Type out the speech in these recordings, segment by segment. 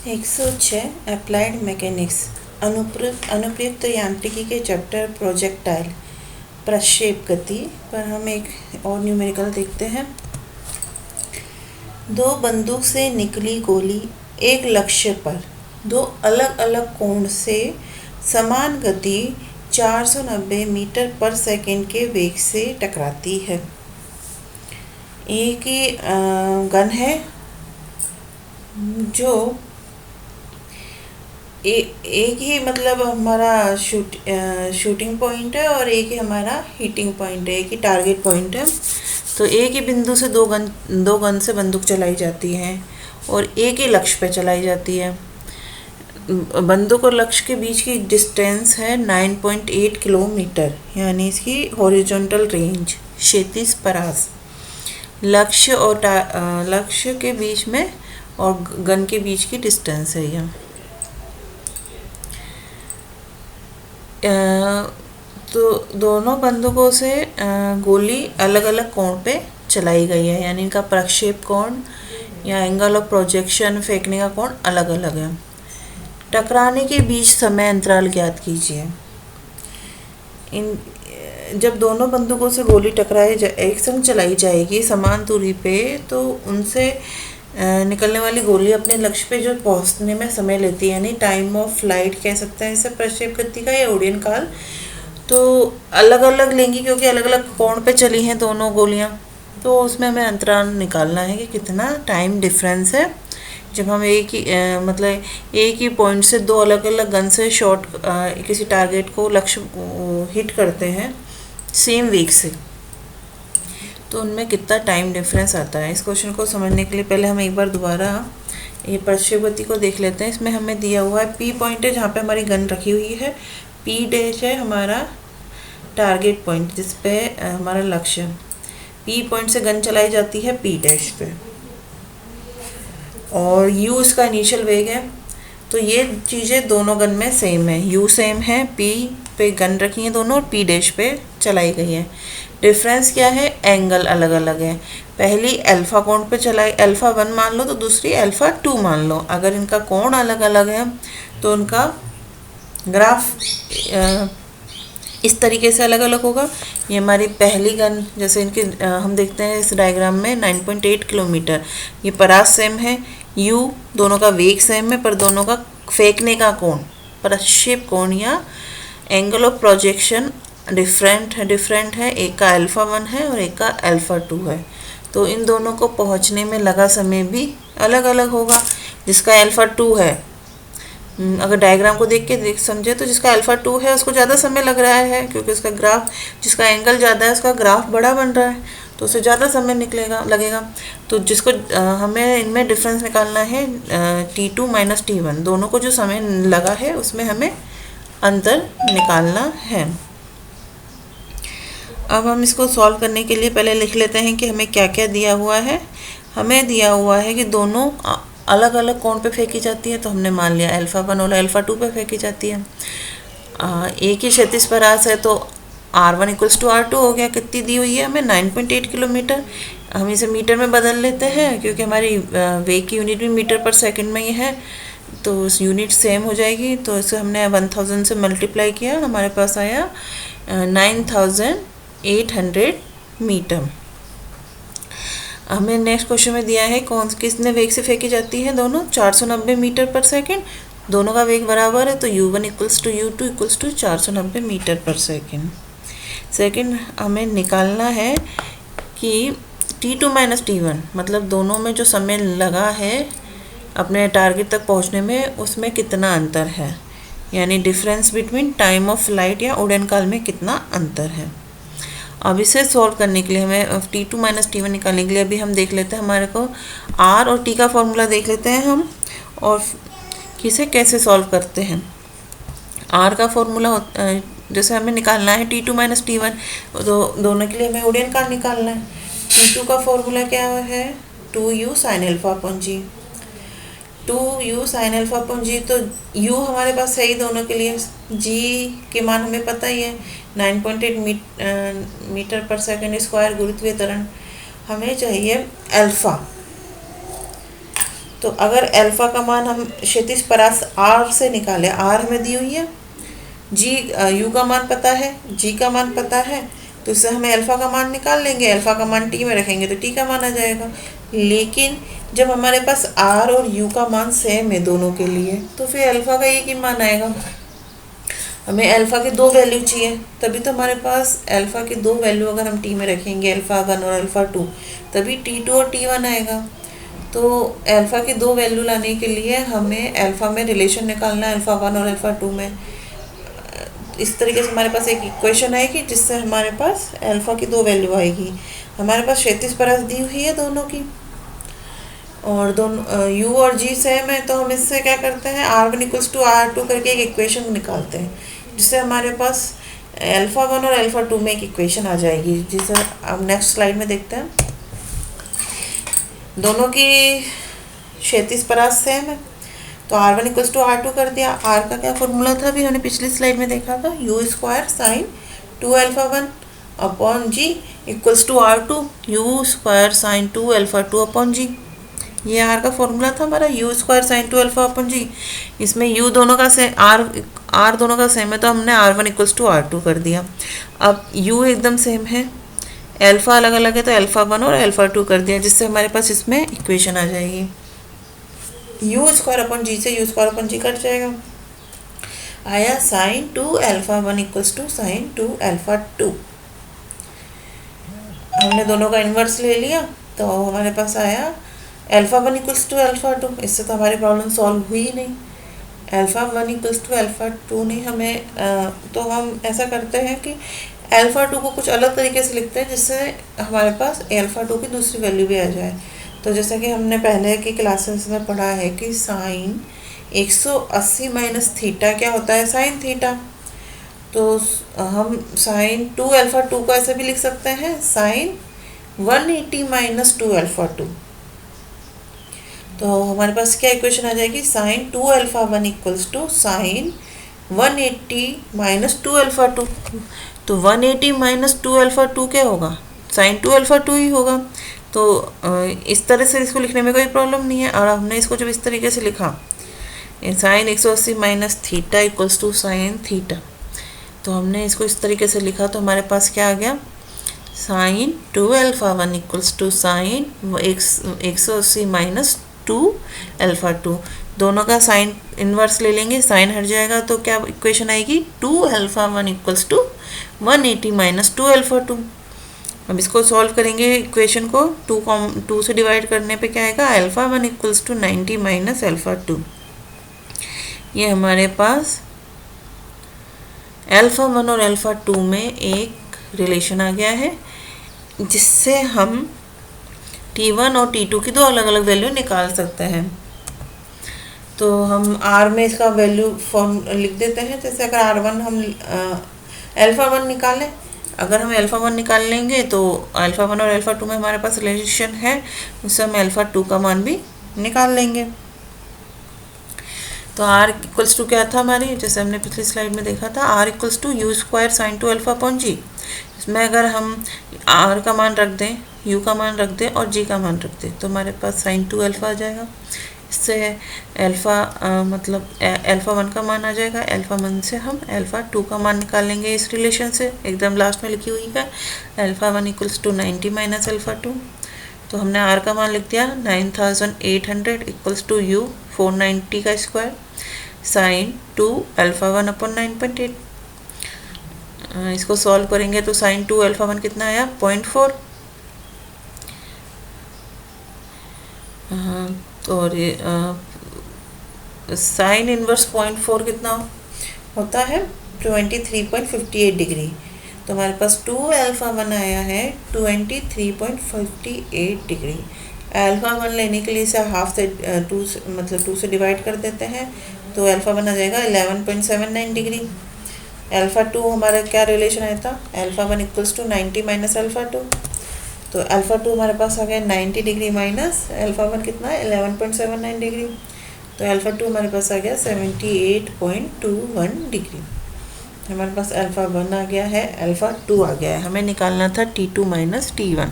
106 applied mechanics अनुप्रयुक्त यांत्रिकी के चैप्टर प्रोजेक्टाइल प्रक्षेप गति पर हम एक और न्यूमेरिकल देखते हैं। दो बंदूक से निकली गोली एक लक्ष्य पर दो अलग अलग कोण से समान गति 490 मीटर पर सेकंड के वेग से टकराती है। एक ही गन है जो एक ही मतलब हमारा शूटिंग पॉइंट है और एक ही हमारा हिटिंग पॉइंट है, एक ही टारगेट पॉइंट है। तो एक ही बिंदु से दो गन से बंदूक चलाई जाती है और एक ही लक्ष्य पे चलाई जाती है। बंदूक और लक्ष्य के बीच की डिस्टेंस है 9.8 किलोमीटर, यानी इसकी हॉरिजॉन्टल रेंज 36 परास। लक्ष्य के बीच में और गन के बीच की डिस्टेंस है यह। तो दोनों बंदूकों से गोली अलग अलग कोण पे चलाई गई है, यानी इनका प्रक्षेप कोण या एंगल ऑफ प्रोजेक्शन, फेंकने का कोण अलग अलग है। टकराने के बीच समय अंतराल ज्ञात कीजिए। जब दोनों बंदूकों से गोली एक संग चलाई जाएगी समान दूरी पे, तो उनसे निकलने वाली गोली अपने लक्ष्य पे जो पहुंचने में समय लेती है, यानी टाइम ऑफ फ्लाइट कह सकते हैं इसे प्रक्षेप गति का, या उड़ान काल, तो अलग अलग लेंगी क्योंकि अलग अलग कोण पे चली हैं दोनों गोलियां। तो उसमें हमें अंतराल निकालना है कि कितना टाइम डिफरेंस है जब हम एक ही पॉइंट से दो अलग अलग गन से किसी टारगेट को लक्ष्य हिट करते हैं सेम वेग से, तो उनमें कितना टाइम डिफरेंस आता है। इस क्वेश्चन को समझने के लिए पहले हम एक बार दोबारा ये प्रक्षेप गति को देख लेते हैं। इसमें हमें दिया हुआ है P पॉइंट है जहाँ पे हमारी गन रखी हुई है, P डैश है हमारा टारगेट पॉइंट जिस पे हमारा लक्ष्य। P पॉइंट से गन चलाई जाती है P डैश पे और U इसका इनिशियल वेग है। तो ये चीज़ें दोनों गन में सेम है, U सेम है, P पे गन रखी है दोनों और P डैश पे चलाई गई है। डिफरेंस क्या है? एंगल अलग अलग है। पहली अल्फा कोण पे चलाई, अल्फा 1 मान लो, तो दूसरी अल्फा 2 मान लो। अगर इनका कोण अलग अलग है तो उनका ग्राफ इस तरीके से अलग अलग होगा। ये हमारी पहली गन, जैसे इनके हम देखते हैं इस डायग्राम में 9.8 किलोमीटर, ये परास सेम है, U दोनों का वेग सेम है, पर दोनों का फेंकने का कोण, प्रक्षेप कोण या एंगल ऑफ प्रोजेक्शन डिफरेंट है। एक का अल्फा 1 है और एक का अल्फा 2 है। तो इन दोनों को पहुंचने में लगा समय भी अलग अलग होगा। जिसका अल्फा 2 है, अगर डायग्राम को देख के समझे तो जिसका अल्फा 2 है उसको ज़्यादा समय लग रहा है क्योंकि उसका ग्राफ, जिसका एंगल ज़्यादा है उसका ग्राफ बड़ा बन रहा है, तो उसे ज़्यादा समय लगेगा। तो जिसको हमें इनमें डिफरेंस निकालना है T2 माइनस T1, दोनों को जो समय लगा है उसमें हमें अंतर निकालना है। अब हम इसको सॉल्व करने के लिए पहले लिख लेते हैं कि हमें क्या क्या दिया हुआ है। हमें दिया हुआ है कि दोनों अलग अलग कोण पे फेंकी जाती है, तो हमने मान लिया अल्फा 1 और अल्फा 2 पे फेंकी जाती है। एक ही क्षैतिज परास है तो R1 इक्वल्स टू R2 हो गया। कितनी दी हुई है हमें? 9.8 किलोमीटर। हम इसे मीटर में बदल लेते हैं क्योंकि हमारी वेग की यूनिट भी मीटर पर सेकंड में ही है, तो उस यूनिट सेम हो जाएगी। तो इसे हमने 1000 से मल्टीप्लाई किया, हमारे पास आया 9800 मीटर। हमें नेक्स्ट क्वेश्चन में दिया है किसने वेग से फेंकी जाती है, दोनों 490 मीटर पर सेकंड, दोनों का वेग बराबर है, तो U1 equals to U2 equals to 490 metre per second. हमें निकालना है कि T2 माइनस T1, मतलब दोनों में जो समय लगा है अपने टारगेट तक पहुंचने में, उसमें कितना अंतर है, यानी difference between time of flight या उड़ान काल में कितना अंतर है। अब इसे सॉल्व करने के लिए हमें T2 माइनस T1 निकालने के लिए अभी हम देख लेते हैं, हमारे को R और T का फॉर्मूला देख लेते हैं हम, और किसे कैसे सॉल्व करते हैं। R का फॉर्मूला जैसे हमें निकालना है T2 माइनस T1, तो दोनों के लिए हमें उड़ान काल निकालना है। T2 का फॉर्मूला क्या है? 2U sin alpha upon G। 2U sin alpha upon G, तो U हमारे पास है ही दोनों के लिए, G के मान हमें पता ही है 9.8 मीटर पर सेकंड स्क्वायर गुरुत्वीय त्वरण। हमें चाहिए अल्फ़ा, तो अगर अल्फ़ा का मान हम क्षैतिज परास आर से निकालें, आर हमें दी हुई है, जी यू का मान पता है, जी का मान पता है, तो इससे हमें अल्फ़ा का मान निकाल लेंगे, अल्फ़ा का मान टी में रखेंगे तो टी का मान आ जाएगा। लेकिन जब हमारे पास आर और यू का मान सेम है दोनों के लिए, तो फिर अल्फ़ा का एक ही मान आएगा। हमें अल्फ़ा की दो वैल्यू चाहिए, तभी तो हमारे पास अल्फ़ा की दो वैल्यू अगर हम टी में रखेंगे, अल्फ़ा 1 और अल्फ़ा 2, तभी T2 और T1 आएगा। तो अल्फ़ा की दो वैल्यू लाने के लिए हमें अल्फ़ा में रिलेशन निकालना है, अल्फ़ा 1 और अल्फ़ा 2 में। इस तरीके से हमारे पास एक इक्वेशन आएगी जिससे हमारे पास अल्फ़ा की दो वैल्यू आएगी। हमारे पास क्षैतिज परत दी हुई है दोनों की, और दोनों यू और जी सेम है, तो हम इससे क्या करते हैं, R1 इक्वल्स टू R2 करके एक इक्वेशन निकालते हैं, जिससे हमारे पास अल्फ़ा 1 और अल्फ़ा 2 में एक इक्वेशन आ जाएगी, जिसे अब नेक्स्ट स्लाइड में देखते हैं। दोनों की क्षैतिज परास सेम है, तो R1 इक्वल्स टू R2 कर दिया। R का क्या फॉर्मूला था, अभी हमने पिछली स्लाइड में देखा था, u square sine 2 alpha 1 upon g equals to R2 u square sine 2 alpha 2 upon g. ये आर का फॉर्मूला था हमारा, u square sine 2 alpha upon g. इसमें यू दोनों का सेम, आर दोनों का सेम है, तो हमने R1 इक्वल्स टू R2 कर दिया। अब यू एकदम सेम है, अल्फ़ा अलग अलग है, तो अल्फ़ा 1 और अल्फ़ा 2 कर दिया, जिससे हमारे पास इसमें इक्वेशन आ जाएगी। यू स्क्वायर अपॉन जी से U square upon G cut जाएगा, आया sine 2 alpha 1 equals to sine 2 alpha 2। हमने दोनों का इन्वर्स ले लिया, तो हमारे पास आया अल्फ़ा 1 इक्वल्स टू अल्फ़ा 2। इससे तो हमारी प्रॉब्लम सॉल्व हुई ही नहीं। अल्फ़ा 1 इक्वल्स टू अल्फ़ा 2 नहीं, हमें तो हम ऐसा करते हैं कि अल्फ़ा 2 को कुछ अलग तरीके से लिखते हैं, जिससे हमारे पास अल्फ़ा 2 की दूसरी वैल्यू भी आ जाए। तो जैसे कि हमने पहले की क्लासेस में पढ़ा है कि साइन 180 माइनस थीटा क्या होता है, साइन थीटा। तो हम साइन 2 अल्फ़ा 2 को ऐसे भी लिख सकते हैं, साइन 180 माइनस 2 अल्फ़ा 2। तो हमारे पास क्या इक्वेशन आ जाएगी, sine 2 alpha 1 equals to sine 180 minus 2 alpha 2। तो 180 माइनस 2 अल्फ़ा 2 क्या होगा, साइन 2 अल्फ़ा 2 ही होगा। तो इस तरह से इसको लिखने में कोई प्रॉब्लम नहीं है। और हमने इसको जब इस तरीके से लिखा, sine 180 minus theta equals to sine theta, तो हमने इसको इस तरीके से लिखा, तो हमारे पास क्या आ गया, sine 2 alpha 1 equals to sine 180 minus 2 alpha 2। दोनों का साइन इन्वर्स ले लेंगे, साइन हट जाएगा, तो क्या इक्वेशन आएगी, 2 alpha 1 equals to 180 minus 2 alpha 2। अब इसको सॉल्व करेंगे इक्वेशन को, 2 से डिवाइड करने पे क्या आएगा, alpha 1 equals to 90 minus alpha 2। ये हमारे पास अल्फ़ा 1 और अल्फ़ा 2 में एक रिलेशन आ गया है, जिससे हम T1 और T2 की दो अलग अलग वैल्यू निकाल सकते हैं। तो हम R में इसका वैल्यू फॉर्म लिख देते हैं। जैसे अगर R1 हम अल्फ़ा 1 निकालें, अगर हम अल्फ़ा 1 निकाल लेंगे तो अल्फ़ा 1 और अल्फ़ा 2 में हमारे पास रिलेशन है, उससे हम अल्फ़ा 2 का मान भी निकाल लेंगे। तो R इक्वल्स टू क्या था हमारी, जैसे हमने पिछली स्लाइड में देखा था, R equals to u square sine 2 alpha upon g. इसमें अगर हम R का मान रख दें, U का मान रख दें और G का मान रख दें, तो हमारे पास साइन 2 अल्फ़ा आ जाएगा। इससे अल्फ़ा मतलब अल्फ़ा 1 का मान आ जाएगा, अल्फ़ा 1 से हम अल्फ़ा 2 का मान निकाल लेंगे इस रिलेशन से, एकदम लास्ट में लिखी हुई है, alpha 1 equals to 90 minus alpha 2। तो हमने R का मान लिख दिया 9800 इक्वल्स टू U 490 का स्क्वायर साइन 2 अल्फ़ा 1 अपॉन 9.8। इसको सॉल्व करेंगे तो साइन 2 अल्फ़ा 1 कितना आया, 0.4। और साइन इनवर्स 0.4 कितना होता है, 23.58 डिग्री। तो हमारे पास 2 अल्फ़ा 1 आया है 23.58 डिग्री। अल्फ़ा 1 लेने के लिए इसे हाफ से 2 मतलब 2 से डिवाइड कर देते हैं, तो अल्फ़ा 1 आ जाएगा 11.79 डिग्री। अल्फ़ा 2 हमारा क्या रिलेशन आया था, alpha 1 equals to 90 minus alpha 2। तो अल्फ़ा 2 हमारे पास आ गया 90 डिग्री माइनस अल्फ़ा 1 कितना है 11.79 डिग्री। तो अल्फ़ा 2 हमारे पास आ गया 78.21 डिग्री। हमारे पास अल्फ़ा 1 आ गया है, अल्फ़ा 2 आ गया है। हमें निकालना था T2 माइनस T1।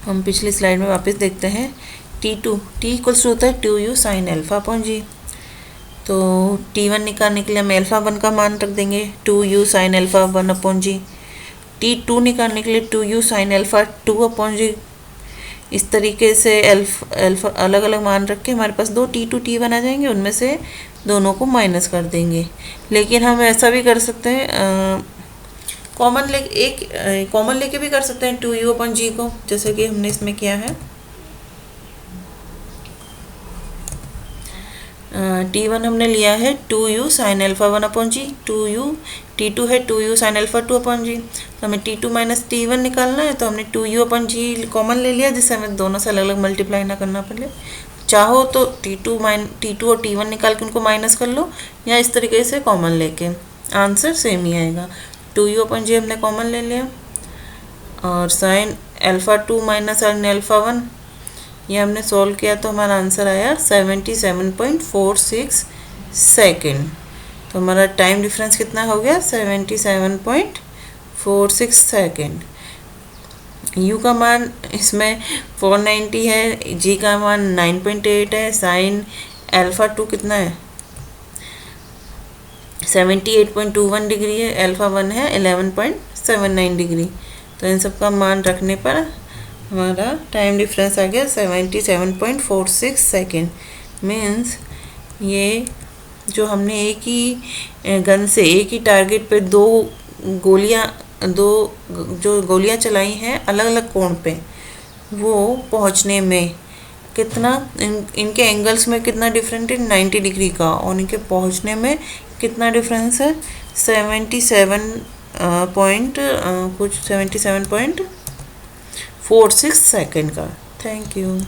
हम पिछली स्लाइड में वापस देखते हैं टी इक्वल्स टू होता है 2u साइन अल्फा अपॉन जी। तो T1 निकालने के लिए हम अल्फा 1 का मान रख देंगे 2u साइन अल्फा 1 अपॉन जी। T2 निकालने के लिए 2u साइन अल्फा 2 अपॉन जी। इस तरीके से अल्फा अलग अलग मान रख के हमारे पास दो T2 T1 आ जाएंगे, उनमें से दोनों को माइनस कर देंगे। लेकिन हम ऐसा भी कर सकते हैं, कॉमन लेके भी कर सकते हैं 2u अपॉन जी को, जैसे कि हमने इसमें किया है। T1 हमने लिया है 2u साइन अल्फा 1 अपॉन जी, T2 है 2u साइन अल्फा 2 अपॉन जी। तो हमें T2 माइनस T1 निकालना है, तो हमने 2u अपॉन जी कॉमन ले लिया, जिससे हमें दोनों से अलग अलग मल्टीप्लाई ना करना पड़े। चाहो तो T2 और T1 निकाल के उनको माइनस कर लो, या इस तरीके से कॉमन लेके, आंसर सेम ही आएगा। 2u अपॉन जी हमने कॉमन ले लिया, और sine alpha 2 minus sine alpha 1 ये हमने सॉल्व किया, तो हमारा आंसर आया 77.46 सेकेंड। तो हमारा टाइम डिफरेंस कितना हो गया 77.46 सेकेंड। u का मान इसमें 490 है, g का मान 9.8 है, साइन अल्फा 2 कितना है 78.21 डिग्री है, अल्फा 1 है 11.79 डिग्री। तो इन सब का मान रखने पर हमारा टाइम डिफरेंस आ गया 77.46 सेकेंड। मीन्स ये जो हमने एक ही गन से एक ही टारगेट पे दो जो गोलियां चलाई हैं अलग अलग कोण पे, वो पहुंचने में कितना इनके एंगल्स में कितना डिफरेंट है 90 डिग्री का, और इनके पहुंचने में कितना डिफरेंस है 77.46 सेकेंड का। Thank you.